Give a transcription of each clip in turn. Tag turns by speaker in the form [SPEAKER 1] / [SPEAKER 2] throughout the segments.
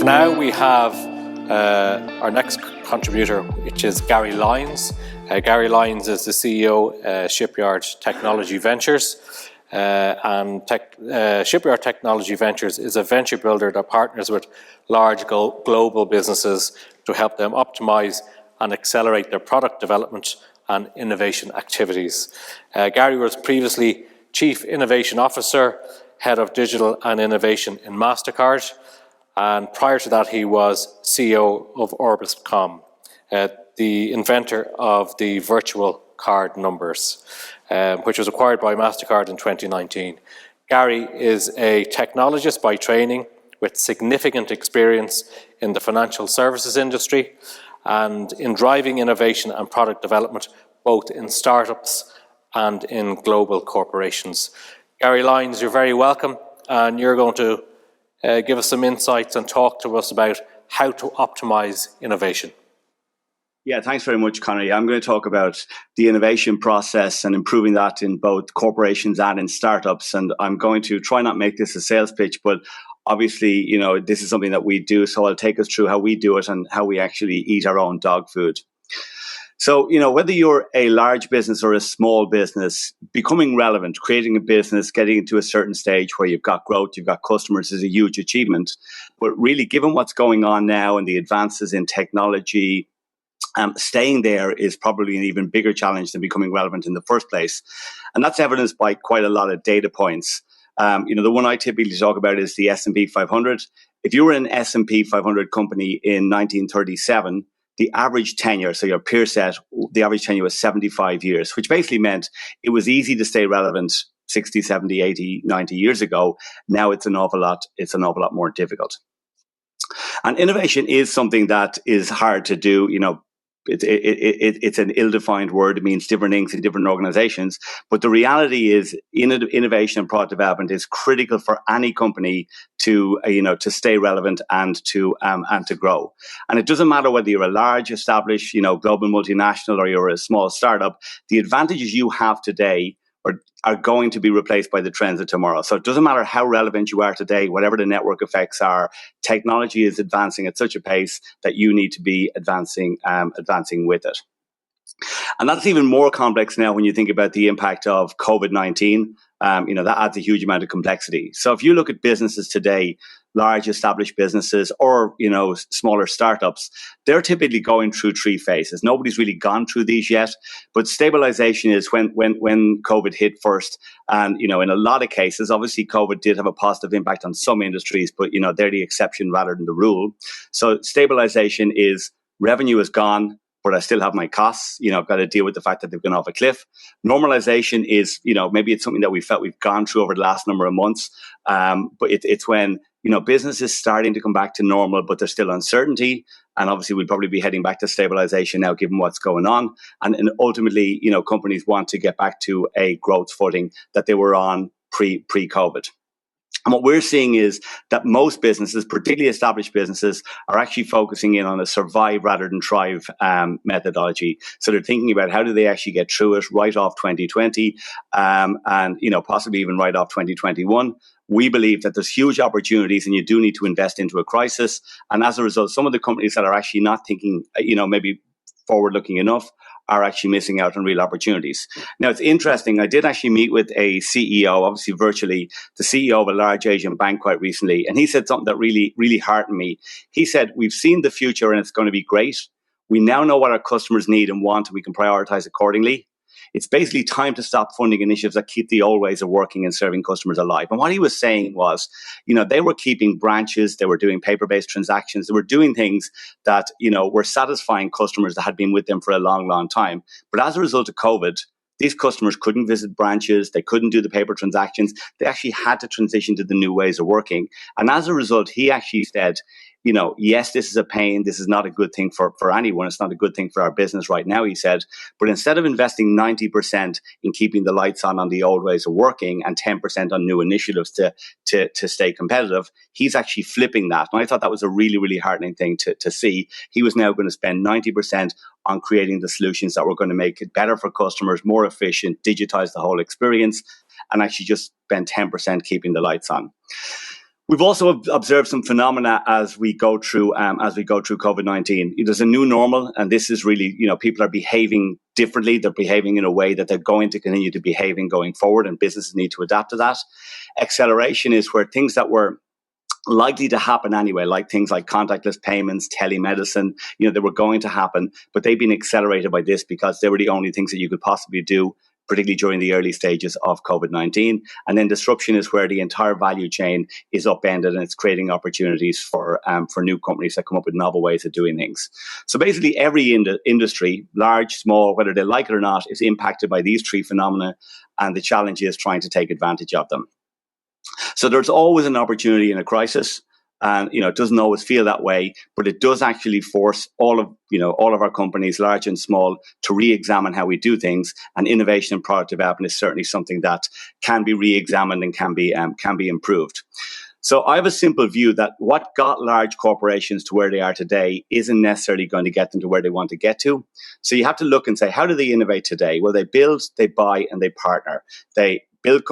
[SPEAKER 1] now we have our next contributor, which is Gary Lyons. Gary Lyons is the CEO, Shipyard Technology Ventures. Shipyard Technology Ventures is a venture builder that partners with large global businesses to help them optimize and accelerate their product development and innovation activities. Gary was previously Chief Innovation Officer, Head of Digital and Innovation in MasterCard, and prior to that he was CEO of Orbiscom, the inventor of the virtual card numbers, which was acquired by MasterCard in 2019. Gary is a technologist by training with significant experience in the financial services industry and in driving innovation and product development, both in startups and in global corporations. Gary Lyons, you're very welcome, and you're going to give us some insights and talk to us about how to optimize innovation.
[SPEAKER 2] Yeah, thanks very much, Conor. I'm going to talk about the innovation process and improving that in both corporations and in startups. And I'm going to try not make this a sales pitch, but obviously, this is something that we do. So I'll take us through how we do it and how we actually eat our own dog food. So, whether you're a large business or a small business, becoming relevant, creating a business, getting into a certain stage where you've got growth, you've got customers is a huge achievement. But really, given what's going on now and the advances in technology, staying there is probably an even bigger challenge than becoming relevant in the first place. And that's evidenced by quite a lot of data points. The one I typically talk about is the S&P 500. If you were an S&P 500 company in 1937, the average tenure, so your peer set, the average tenure was 75 years, which basically meant it was easy to stay relevant 60, 70, 80, 90 years ago. Now it's an awful lot more difficult. And innovation is something that is hard to do. It's an ill-defined word. It means different things in different organizations. But the reality is, innovation and product development is critical for any company to stay relevant and to grow. And it doesn't matter whether you're a large, established, global multinational or you're a small startup. The advantages you have today are going to be replaced by the trends of tomorrow. So it doesn't matter how relevant you are today, whatever the network effects are, technology is advancing at such a pace that you need to be advancing with it. And that's even more complex now when you think about the impact of COVID-19. That adds a huge amount of complexity. So if you look at businesses today, large established businesses or, smaller startups, they're typically going through three phases. Nobody's really gone through these yet, but stabilization is when COVID hit first. And, in a lot of cases, obviously COVID did have a positive impact on some industries, but, they're the exception rather than the rule. So stabilization is revenue is gone, but I still have my costs. I've got to deal with the fact that they've gone off a cliff. Normalization is, maybe it's something that we felt we've gone through over the last number of months. But it's when, business is starting to come back to normal, but there's still uncertainty. And obviously we'll probably be heading back to stabilization now, given what's going on. And ultimately, companies want to get back to a growth footing that they were on pre-COVID. And what we're seeing is that most businesses, particularly established businesses, are actually focusing in on a survive rather than thrive methodology. So they're thinking about how do they actually get through it, write off 2020, and possibly even write off 2021. We believe that there's huge opportunities and you do need to invest into a crisis. And as a result, some of the companies that are actually not thinking, maybe forward-looking enough are actually missing out on real opportunities. Now, it's interesting. I did actually meet with a CEO, obviously virtually, the CEO of a large Asian bank quite recently. And he said something that really, really heartened me. He said, we've seen the future and it's going to be great. We now know what our customers need and want, and we can prioritize accordingly. It's basically time to stop funding initiatives that keep the old ways of working and serving customers alive. And what he was saying was, they were keeping branches, they were doing paper-based transactions, they were doing things that, were satisfying customers that had been with them for a long, long time. But as a result of COVID, these customers couldn't visit branches, they couldn't do the paper transactions, they actually had to transition to the new ways of working. And as a result, he actually said, yes, this is a pain. This is not a good thing for anyone. It's not a good thing for our business right now, he said. But instead of investing 90% in keeping the lights on the old ways of working and 10% on new initiatives to stay competitive, he's actually flipping that. And I thought that was a really, really heartening thing to see. He was now going to spend 90% on creating the solutions that were going to make it better for customers, more efficient, digitize the whole experience, and actually just spend 10% keeping the lights on. We've also observed some phenomena as we go through COVID-19. There's a new normal, and this is really, people are behaving differently. They're behaving in a way that they're going to continue to behaving going forward, and businesses need to adapt to that. Acceleration is where things that were likely to happen anyway, like things like contactless payments, telemedicine, they were going to happen, but they've been accelerated by this because they were the only things that you could possibly do, particularly during the early stages of COVID-19. And then disruption is where the entire value chain is upended, and it's creating opportunities for new companies that come up with novel ways of doing things. So basically every industry, large, small, whether they like it or not, is impacted by these three phenomena, and the challenge is trying to take advantage of them. So there's always an opportunity in a crisis, and it doesn't always feel that way, but it does actually force all of our companies, large and small, to re-examine how we do things. And innovation and product development is certainly something that can be re-examined and can be improved. So I have a simple view that what got large corporations to where they are today isn't necessarily going to get them to where they want to get to. So you have to look and say, how do they innovate today? Well, they build, they buy, and they partner. They build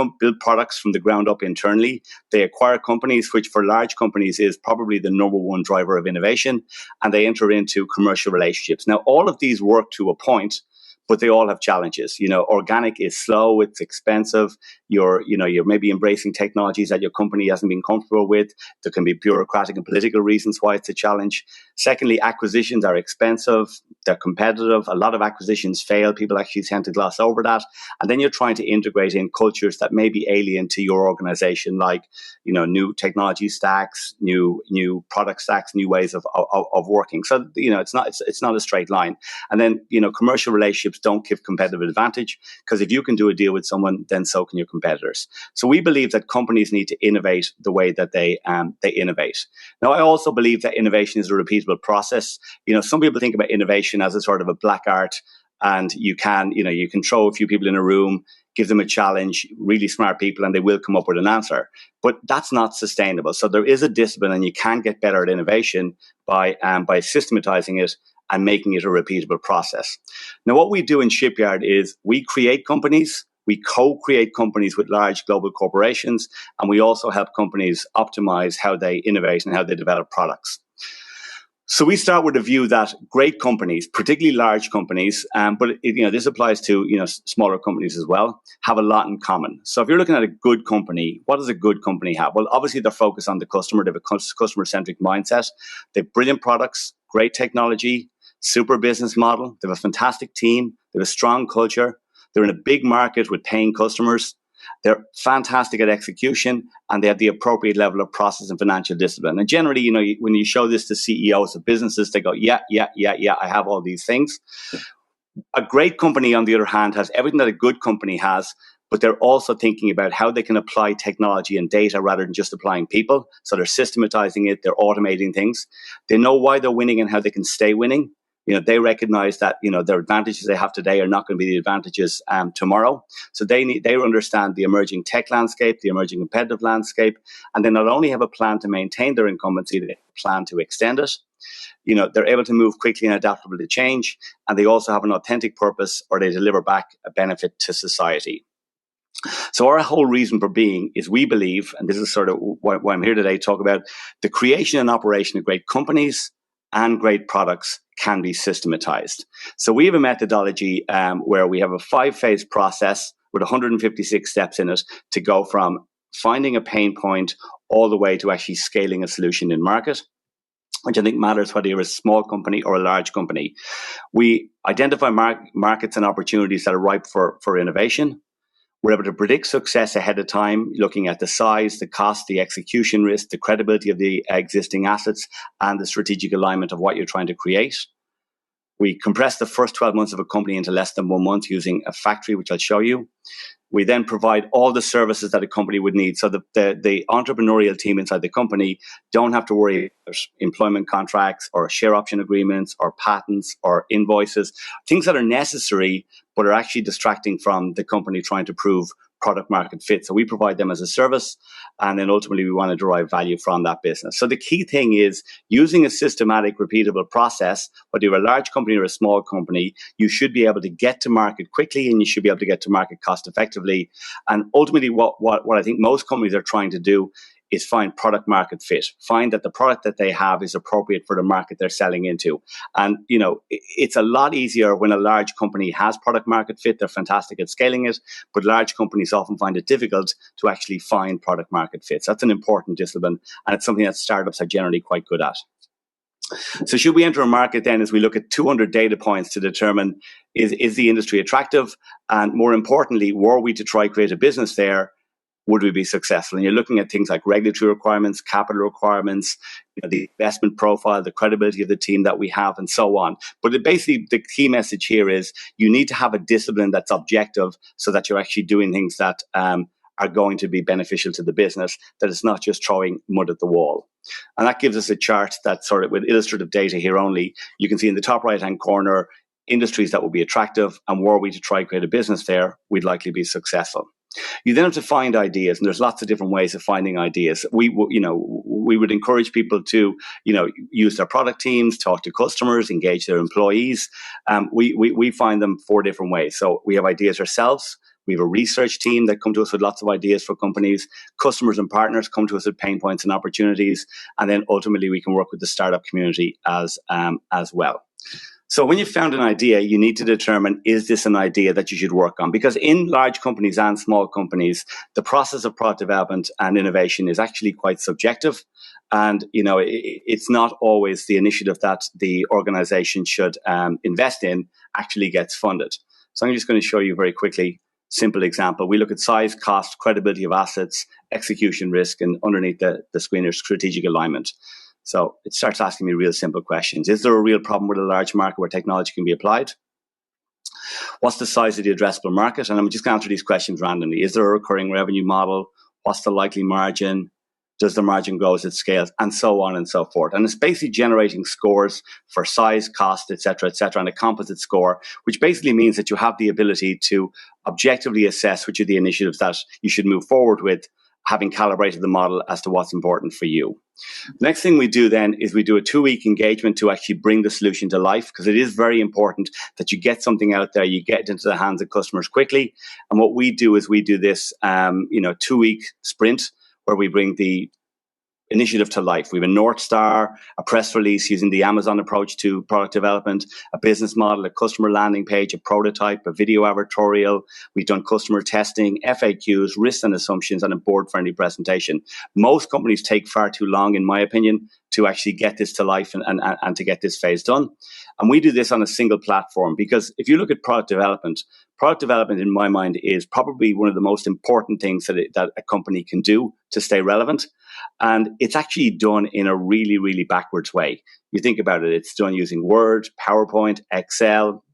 [SPEAKER 2] products from the ground up internally. They acquire companies, which for large companies is probably the number one driver of innovation, and they enter into commercial relationships. Now, all of these work to a point, but they all have challenges. Organic is slow, it's expensive. You're maybe embracing technologies that your company hasn't been comfortable with. There can be bureaucratic and political reasons why it's a challenge. Secondly, acquisitions are expensive. They're competitive. A lot of acquisitions fail. People actually tend to gloss over that. And then you're trying to integrate in cultures that may be alien to your organization, like, new technology stacks, new product stacks, new ways of working. So, it's not a straight line. And then, commercial relationships don't give competitive advantage, because if you can do a deal with someone, then so can your competitors. So we believe that companies need to innovate the way that they innovate. Now, I also believe that innovation is a repeatable process. Some people think about innovation as a sort of a black art, and you can throw a few people in a room, give them a challenge, really smart people, and they will come up with an answer. But that's not sustainable. So there is a discipline, and you can get better at innovation by systematizing it and making it a repeatable process. Now, what we do in Shipyard is we create companies, we co-create companies with large global corporations, and we also help companies optimize how they innovate and how they develop products. So we start with the view that great companies, particularly large companies, but this applies to smaller companies as well, have a lot in common. So if you're looking at a good company, what does a good company have? Well, obviously they're focused on the customer. They have a customer-centric mindset. They have brilliant products, great technology, super business model. They have a fantastic team. They have a strong culture. They're in a big market with paying customers. They're fantastic at execution, and they have the appropriate level of process and financial discipline. And generally, when you show this to CEOs of businesses, they go, yeah, I have all these things. A great company, on the other hand, has everything that a good company has, but they're also thinking about how they can apply technology and data rather than just applying people. So they're systematizing it, they're automating things. They know why they're winning and how they can stay winning. They recognize that, their advantages they have today are not going to be the advantages tomorrow. So they understand the emerging tech landscape, the emerging competitive landscape, and they not only have a plan to maintain their incumbency, they plan to extend it. They're able to move quickly and adaptable to change, and they also have an authentic purpose, or they deliver back a benefit to society. So our whole reason for being is we believe, and this is sort of why I'm here today, talk about the creation and operation of great companies and great products can be systematized. So we have a methodology where we have a 5-phase process with 156 steps in it to go from finding a pain point all the way to actually scaling a solution in market, which I think matters whether you're a small company or a large company. We identify markets and opportunities that are ripe for innovation. We're able to predict success ahead of time, looking at the size, the cost, the execution risk, the credibility of the existing assets, and the strategic alignment of what you're trying to create. We compress the first 12 months of a company into less than 1 month using a factory, which I'll show you. We then provide all the services that a company would need. So the entrepreneurial team inside the company don't have to worry about employment contracts or share option agreements or patents or invoices, things that are necessary but are actually distracting from the company trying to prove product market fit. So we provide them as a service, and then ultimately we want to derive value from that business. So the key thing is using a systematic, repeatable process. Whether you're a large company or a small company, you should be able to get to market quickly, and you should be able to get to market cost effectively. And ultimately what I think most companies are trying to do is find product market fit. Find that the product that they have is appropriate for the market they're selling into. And, it's a lot easier when a large company has product market fit. They're fantastic at scaling it, but large companies often find it difficult to actually find product market fit. So that's an important discipline, and it's something that startups are generally quite good at. So should we enter a market then as we look at 200 data points to determine is the industry attractive? And more importantly, were we to try create a business there, would we be successful? And you're looking at things like regulatory requirements, capital requirements, the investment profile, the credibility of the team that we have, and so on. But basically, the key message here is you need to have a discipline that's objective so that you're actually doing things that are going to be beneficial to the business, that it's not just throwing mud at the wall. And that gives us a chart that's sort of with illustrative data here only. You can see in the top right-hand corner, industries that will be attractive, and were we to try create a business there, we'd likely be successful. You then have to find ideas, and there's lots of different ways of finding ideas. We would encourage people to, use their product teams, talk to customers, engage their employees. We find them 4 different ways. So we have ideas ourselves. We have a research team that come to us with lots of ideas for companies. Customers and partners come to us with pain points and opportunities. And then ultimately we can work with the startup community as well. So when you've found an idea, you need to determine, is this an idea that you should work on? Because in large companies and small companies, the process of product development and innovation is actually quite subjective. And, it's not always the initiative that the organization should invest in actually gets funded. So I'm just going to show you very quickly. Simple example. We look at size, cost, credibility of assets, execution risk, and underneath the screen there's strategic alignment. So it starts asking me real simple questions. Is there a real problem with a large market where technology can be applied? What's the size of the addressable market? And I'm just going to answer these questions randomly. Is there a recurring revenue model? What's the likely margin? Does the margin grow as it scales? And so on and so forth. And it's basically generating scores for size, cost, et cetera, and a composite score, which basically means that you have the ability to objectively assess which are the initiatives that you should move forward with, having calibrated the model as to what's important for you. The next thing we do then is we do a 2-week engagement to actually bring the solution to life, because it is very important that you get something out there, you get it into the hands of customers quickly. And what we do is we do this 2-week sprint where we bring the initiative to life. We have a North Star, a press release using the Amazon approach to product development, a business model, a customer landing page, a prototype, a video advertorial. We've done customer testing, FAQs, risks and assumptions, and a board-friendly presentation. Most companies take far too long, in my opinion, to actually get this to life and to get this phase done. And we do this on a single platform, because if you look at product development in my mind is probably one of the most important things that a company can do to stay relevant. And it's actually done in a really, really backwards way. You think about it, it's done using Word, PowerPoint, Excel,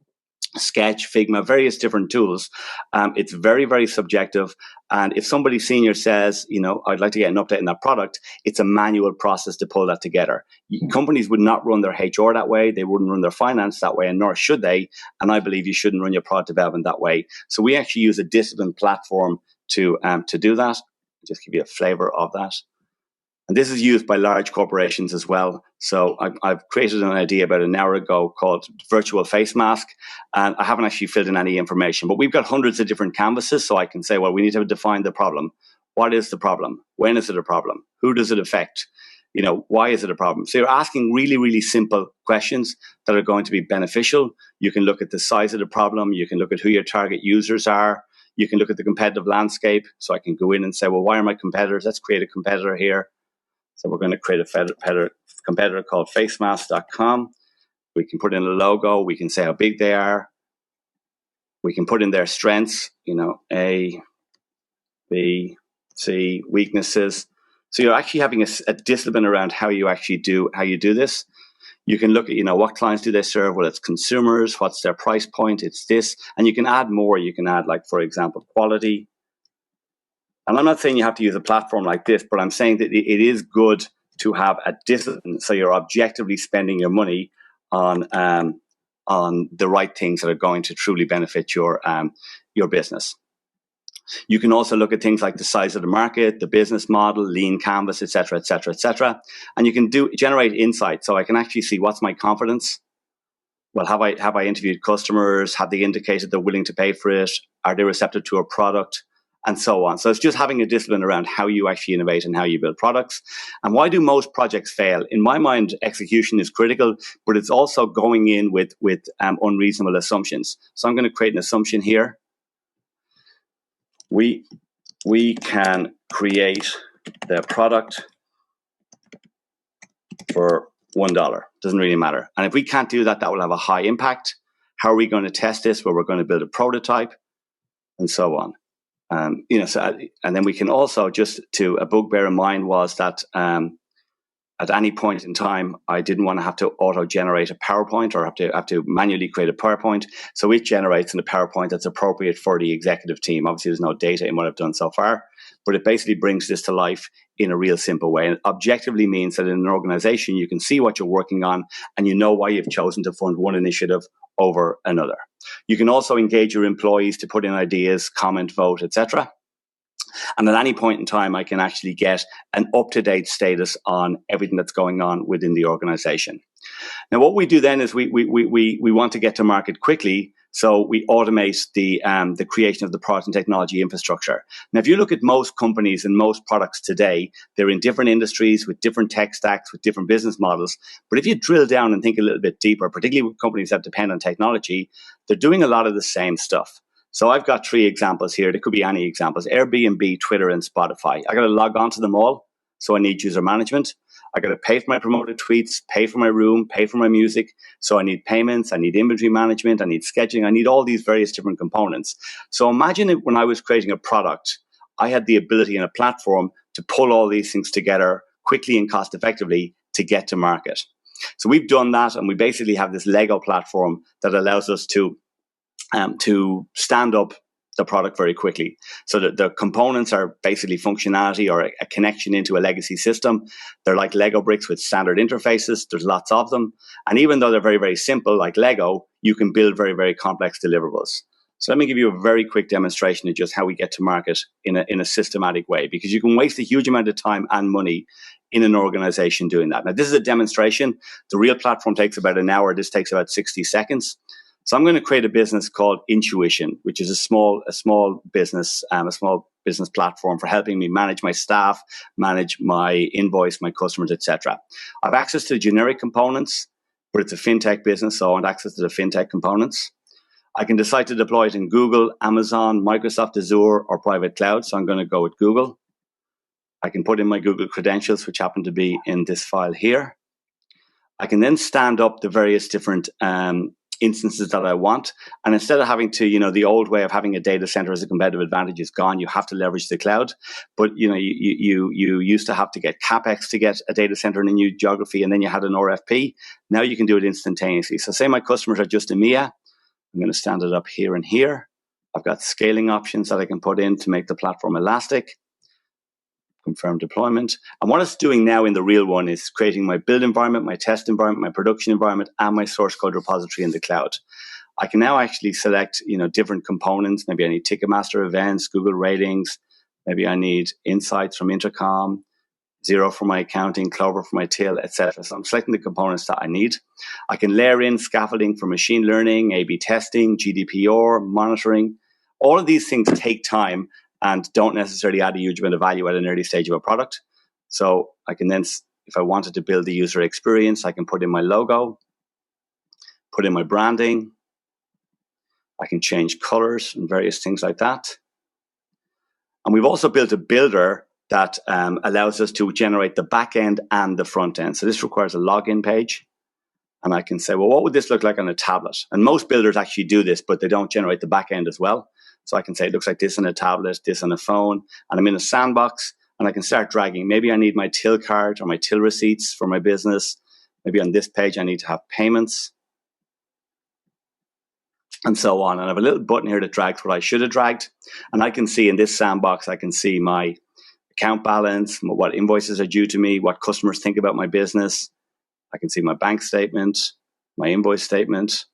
[SPEAKER 2] Sketch, Figma, various different tools. It's very, very subjective. And if somebody senior says, I'd like to get an update on that product, it's a manual process to pull that together. Companies would not run their HR that way. They wouldn't run their finance that way, and nor should they. And I believe you shouldn't run your product development that way. So we actually use a disciplined platform to do that. Just give you a flavor of that. And this is used by large corporations as well. So I've created an idea about an hour ago called virtual face mask. And I haven't actually filled in any information, but we've got hundreds of different canvases. So I can say, well, we need to define the problem. What is the problem? When is it a problem? Who does it affect? Why is it a problem? So you're asking really, really simple questions that are going to be beneficial. You can look at the size of the problem. You can look at who your target users are. You can look at the competitive landscape. So I can go in and say, well, why are my competitors? Let's create a competitor here. So we're going to create a competitor called facemask.com. We can put in a logo. We can say how big they are. We can put in their strengths, A, B, C, weaknesses. So you're actually having a discipline around how you do this. You can look at, what clients do they serve? Well, it's consumers. What's their price point? It's this. And you can add more. You can add, like, for example, quality. And I'm not saying you have to use a platform like this, but I'm saying that it is good to have a discipline, so you're objectively spending your money on the right things that are going to truly benefit your business. You can also look at things like the size of the market, the business model, lean canvas, et cetera, and you can generate insight. So I can actually see, what's my confidence? Well, have I interviewed customers? Have they indicated they're willing to pay for it? Are they receptive to a product? and so on. So it's just having a discipline around how you actually innovate and how you build products. And why do most projects fail? In my mind, execution is critical, but it's also going in with unreasonable assumptions. So I'm going to create an assumption here. We can create the product for $1. Doesn't really matter. And if we can't do that, that will have a high impact. How are we going to test this? Well, we're going to build a prototype and so on. And then we can also, just to a bugbear of mine was that at any point in time, I didn't want to have to auto-generate a PowerPoint or have to manually create a PowerPoint. So it generates in a PowerPoint that's appropriate for the executive team. Obviously, there's no data in what I've done so far, but it basically brings this to life in a real simple way. And objectively means that in an organization, you can see what you're working on and you know why you've chosen to fund one initiative over another. You can also engage your employees to put in ideas, comment, vote, etc. And at any point in time, I can actually get an up-to-date status on everything that's going on within the organization. Now, what we do then is we want to get to market quickly, so we automate the creation of the product and technology infrastructure. Now, if you look at most companies and most products today, they're in different industries with different tech stacks, with different business models. But if you drill down and think a little bit deeper, particularly with companies that depend on technology, they're doing a lot of the same stuff. So I've got 3 examples here. There could be any examples: Airbnb, Twitter, and Spotify. I got to log on to them all, so I need user management. I got to pay for my promoted tweets, pay for my room, pay for my music. So I need payments, I need inventory management, I need scheduling, I need all these various different components. So imagine it when I was creating a product, I had the ability in a platform to pull all these things together quickly and cost effectively to get to market. So we've done that, and we basically have this Lego platform that allows us to stand up the product very quickly. So that the components are basically functionality or a connection into a legacy system. They're like Lego bricks with standard interfaces. There's lots of them. And even though they're very, very simple, like Lego, you can build very, very complex deliverables. So let me give you a very quick demonstration of just how we get to market in a systematic way, because you can waste a huge amount of time and money in an organization doing that. Now, this is a demonstration. The real platform takes about an hour. This takes about 60 seconds. So I'm going to create a business called Intuition, which is a small business platform for helping me manage my staff, manage my invoice, my customers, etc. I have access to generic components, but it's a fintech business, so I want access to the fintech components. I can decide to deploy it in Google, Amazon, Microsoft Azure, or private cloud. So I'm going to go with Google. I can put in my Google credentials, which happen to be in this file here. I can then stand up the various different instances that I want. And instead of having to, the old way of having a data center as a competitive advantage is gone. You have to leverage the cloud. But, you used to have to get CapEx to get a data center in a new geography, and then you had an RFP. Now you can do it instantaneously. So say my customers are just EMEA. I'm going to stand it up here and here. I've got scaling options that I can put in to make the platform elastic. Confirm deployment. And what it's doing now in the real one is creating my build environment, my test environment, my production environment, and my source code repository in the cloud. I can now actually select, different components. Maybe I need Ticketmaster events, Google ratings. Maybe I need insights from Intercom, Xero for my accounting, Clover for my till, etc. So I'm selecting the components that I need. I can layer in scaffolding for machine learning, A/B testing, GDPR, monitoring. All of these things take time and don't necessarily add a huge amount of value at an early stage of a product. So I can then, if I wanted to build the user experience, I can put in my logo, put in my branding. I can change colors and various things like that. And we've also built a builder that allows us to generate the back end and the front end. So this requires a login page. And I can say, well, what would this look like on a tablet? And most builders actually do this, but they don't generate the back end as well. So I can say it looks like this on a tablet, this on a phone, and I'm in a sandbox, and I can start dragging. Maybe I need my till card or my till receipts for my business. Maybe on this page I need to have payments, and so on. And I have a little button here that drags what I should have dragged. And I can see in this sandbox, I can see my account balance, what invoices are due to me, what customers think about my business. I can see my bank statement, my invoice statement.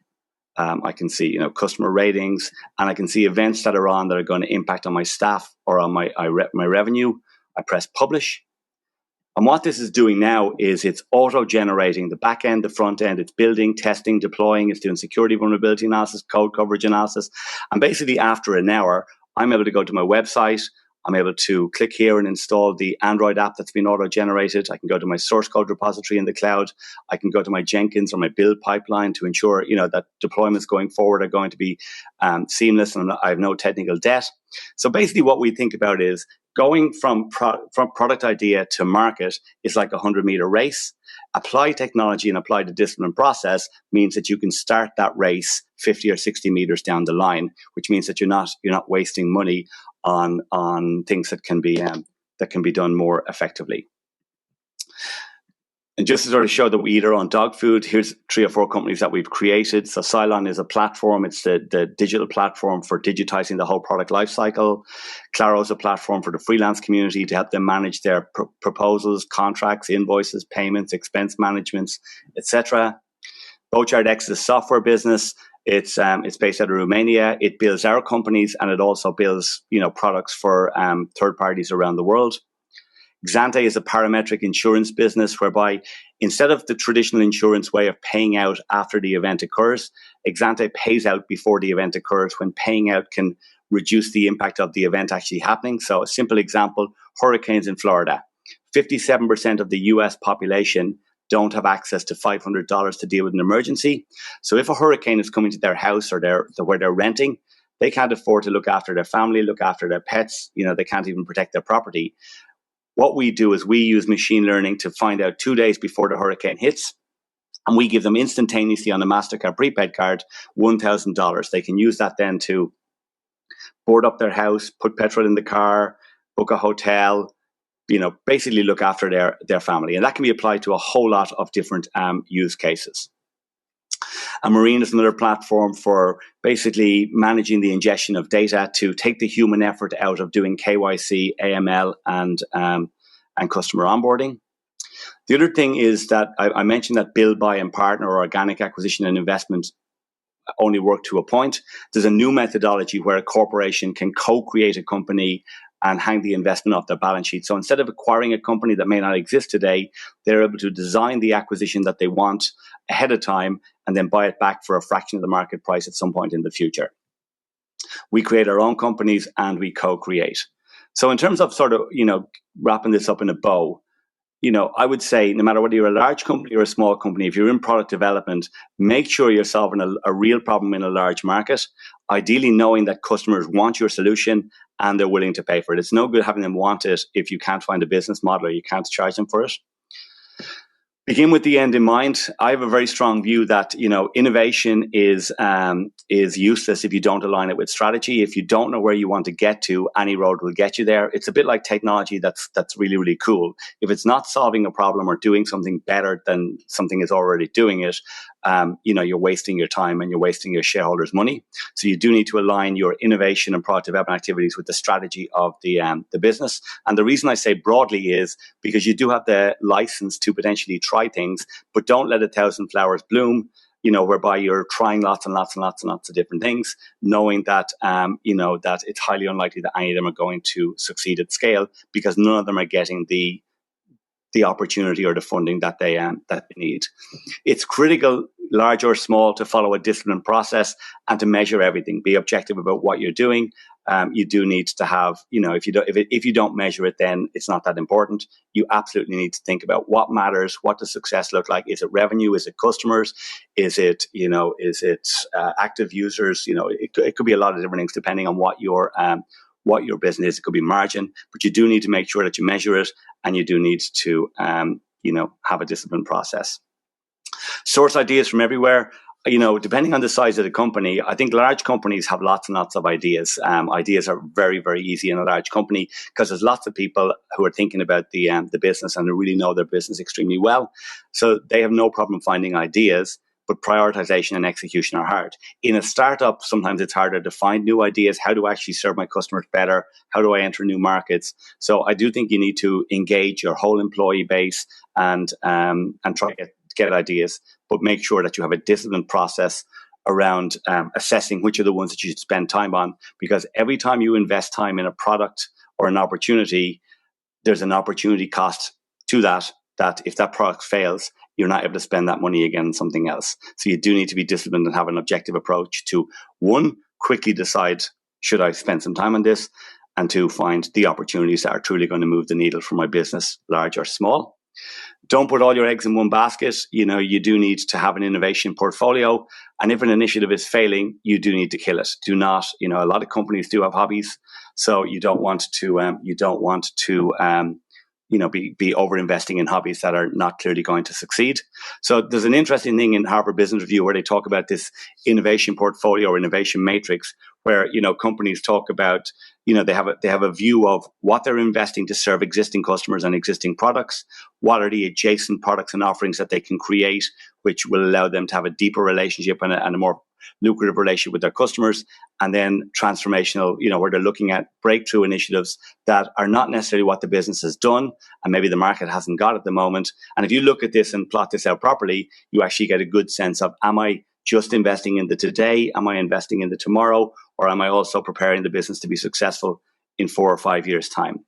[SPEAKER 2] I can see, customer ratings, and I can see events that are on that are going to impact on my staff or on my revenue. I press publish. And what this is doing now is it's auto-generating the back end, the front end. It's building, testing, deploying. It's doing security vulnerability analysis, code coverage analysis. And basically after an hour, I'm able to go to my website. I'm able to click here and install the Android app that's been auto-generated. I can go to my source code repository in the cloud. I can go to my Jenkins or my build pipeline to ensure, that deployments going forward are going to be seamless and I have no technical debt. So basically what we think about is going from product idea to market is like a 100-meter race. Apply technology and apply the discipline process means that you can start that race 50 or 60 meters down the line, which means that you're not wasting money on things that can be done more effectively. And just to sort of show that we eat our own dog food, here's 3 or 4 companies that we've created. So Cylon is a platform. It's the digital platform for digitizing the whole product lifecycle. Claro is a platform for the freelance community to help them manage their proposals, contracts, invoices, payments, expense managements, etc. BochardX is a software business. It's based out of Romania. It builds our companies and it also builds products for third parties around the world. Xante is a parametric insurance business whereby instead of the traditional insurance way of paying out after the event occurs, Xante pays out before the event occurs when paying out can reduce the impact of the event actually happening. So a simple example, hurricanes in Florida. 57% of the US population don't have access to $500 to deal with an emergency. So if a hurricane is coming to their house or where they're renting, they can't afford to look after their family, look after their pets. They can't even protect their property. What we do is we use machine learning to find out 2 days before the hurricane hits, and we give them instantaneously on a MasterCard prepaid card $1,000. They can use that then to board up their house, put petrol in the car, book a hotel, basically look after their family. And that can be applied to a whole lot of different use cases. And Marine is another platform for basically managing the ingestion of data to take the human effort out of doing KYC, AML, and customer onboarding. The other thing is that I mentioned that build, buy, and partner or organic acquisition and investment only work to a point. There's a new methodology where a corporation can co-create a company and hang the investment off their balance sheet. So instead of acquiring a company that may not exist today, they're able to design the acquisition that they want ahead of time and then buy it back for a fraction of the market price at some point in the future. We create our own companies and we co-create. So in terms of sort of, wrapping this up in a bow, I would say no matter whether you're a large company or a small company, if you're in product development, make sure you're solving a real problem in a large market, ideally knowing that customers want your solution and they're willing to pay for it. It's no good having them want it if you can't find a business model or you can't charge them for it. Begin with the end in mind. I have a very strong view that innovation is useless if you don't align it with strategy. If you don't know where you want to get to, any road will get you there. It's a bit like technology that's really, really cool. If it's not solving a problem or doing something better than something is already doing it, you're wasting your time and you're wasting your shareholders' money. So you do need to align your innovation and product development activities with the strategy of the business. And the reason I say broadly is because you do have the license to potentially try things, but don't let 1,000 flowers bloom, whereby you're trying lots and lots and lots and lots of different things, knowing that, that it's highly unlikely that any of them are going to succeed at scale because none of them are getting the opportunity or the funding that they need. It's critical, large or small, to follow a disciplined process and to measure everything. Be objective about what you're doing. You do need to have, if you don't measure it, then it's not that important. You absolutely need to think about what matters. What does success look like? Is it revenue? Is it customers? Is it active users? It could be a lot of different things depending on what your business is. It could be margin, but you do need to make sure that you measure it, and you do need to, have a disciplined process. Source ideas from everywhere. Depending on the size of the company, I think large companies have lots and lots of ideas. Ideas are very, very easy in a large company because there's lots of people who are thinking about the business and who really know their business extremely well. So they have no problem finding ideas, but prioritization and execution are hard. In a startup, sometimes it's harder to find new ideas. How do I actually serve my customers better? How do I enter new markets? So I do think you need to engage your whole employee base and try to get ideas, but make sure that you have a disciplined process around assessing which are the ones that you should spend time on, because every time you invest time in a product or an opportunity, there's an opportunity cost to that if that product fails, you're not able to spend that money again on something else. So you do need to be disciplined and have an objective approach to, one, quickly decide should I spend some time on this? And to find the opportunities that are truly going to move the needle for my business, large or small. Don't put all your eggs in one basket. You do need to have an innovation portfolio. And if an initiative is failing, you do need to kill it. Do not, a lot of companies do have hobbies. So you don't want to, be over investing in hobbies that are not clearly going to succeed. So there's an interesting thing in Harvard Business Review where they talk about this innovation portfolio or innovation matrix, where companies talk about they have a view of what they're investing to serve existing customers and existing products. What are the adjacent products and offerings that they can create, which will allow them to have a deeper relationship and a more lucrative relationship with their customers, and then transformational, where they're looking at breakthrough initiatives that are not necessarily what the business has done, and maybe the market hasn't got at the moment. And if you look at this and plot this out properly, you actually get a good sense of, am I just investing in the today? Am I investing in the tomorrow? Or am I also preparing the business to be successful in 4 or 5 years' time?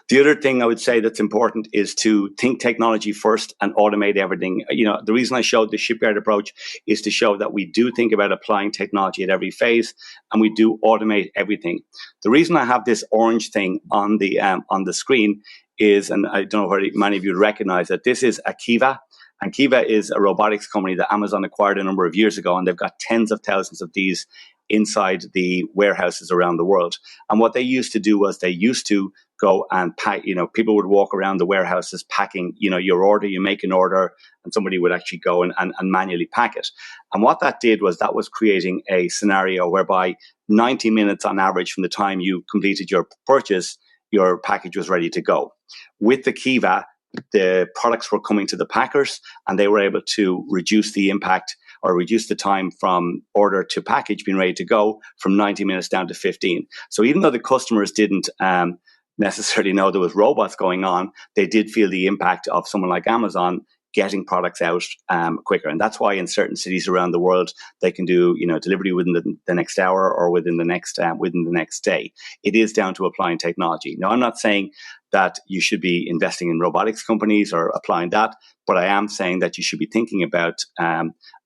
[SPEAKER 2] The other thing I would say that's important is to think technology first and automate everything. The reason I showed the shipyard approach is to show that we do think about applying technology at every phase, and we do automate everything. The reason I have this orange thing on the screen is, and I don't know whether many of you recognize that this is Akiva. And Kiva is a robotics company that Amazon acquired a number of years ago, and they've got tens of thousands of these inside the warehouses around the world. And what they used to do was they used to go and pack, people would walk around the warehouses packing, your order, you make an order, and somebody would actually go and manually pack it. And what that did was that was creating a scenario whereby 90 minutes on average from the time you completed your purchase, your package was ready to go. With the Kiva, the products were coming to the packers, and they were able to reduce the impact or reduce the time from order to package being ready to go from 90 minutes down to 15. So even though the customers didn't necessarily know there was robots going on, they did feel the impact of someone like Amazon getting products out quicker. And that's why in certain cities around the world, they can do delivery within the next hour or within the next day. It is down to applying technology. Now, I'm not saying that you should be investing in robotics companies or applying that, but I am saying that you should be thinking about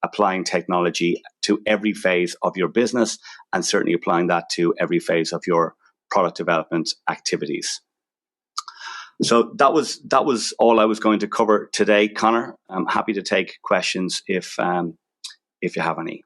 [SPEAKER 2] applying technology to every phase of your business, and certainly applying that to every phase of your product development activities. So that was all I was going to cover today, Connor. I'm happy to take questions if you have any.